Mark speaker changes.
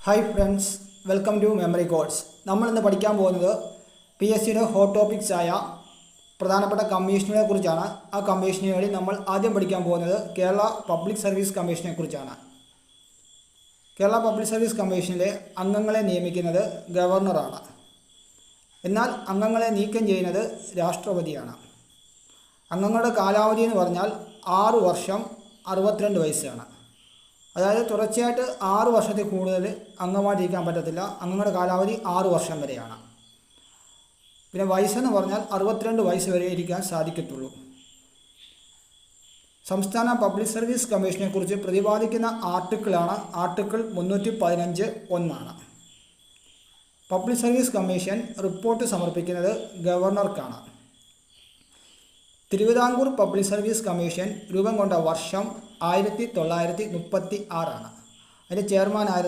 Speaker 1: Hi friends, welcome to memory codes. നമ്മളിന്ന് പഠിക്കാൻ പോകുന്നത് പി എസ് സിയുടെ ഹോട്ട് ടോപ്പിക്സ് ആയ പ്രധാനപ്പെട്ട കമ്മീഷനുകളെ കുറിച്ചാണ്. ആ കമ്മീഷനുകളിൽ നമ്മൾ ആദ്യം പഠിക്കാൻ പോകുന്നത് കേരള പബ്ലിക് സർവീസ് കമ്മീഷനെ കുറിച്ചാണ്. കേരള പബ്ലിക് സർവീസ് കമ്മീഷനിലെ അംഗങ്ങളെ നിയമിക്കുന്നത് ഗവർണറാണ്. എന്നാൽ അംഗങ്ങളെ നീക്കം ചെയ്യുന്നത് രാഷ്ട്രപതിയാണ്. അംഗങ്ങളുടെ കാലാവധി എന്ന് പറഞ്ഞാൽ 6 വർഷം 62 വയസ്സാണ്. അതായത് തുടർച്ചയായിട്ട് 6 വർഷത്തിൽ കൂടുതൽ അംഗമായിട്ടിരിക്കാൻ പറ്റത്തില്ല. അംഗങ്ങളുടെ കാലാവധി 6 വർഷം വരെയാണ്. പിന്നെ വയസ്സെന്ന് പറഞ്ഞാൽ 62 വയസ്സ് വരെ ഇരിക്കാൻ സാധിക്കത്തുള്ളൂ. സംസ്ഥാന പബ്ലിക് സർവീസ് കമ്മീഷനെ കുറിച്ച് പ്രതിപാദിക്കുന്ന ആർട്ടിക്കിളാണ് article 315(1). Public service commission report സമർപ്പിക്കുന്നത് ഗവർണർക്കാണ്. തിരുവിതാംകൂർ പബ്ലിക് സർവീസ് കമ്മീഷൻ രൂപം കൊണ്ട വർഷം 1936 ആണ്. അതിൻ്റെ ചെയർമാനായിരുന്നു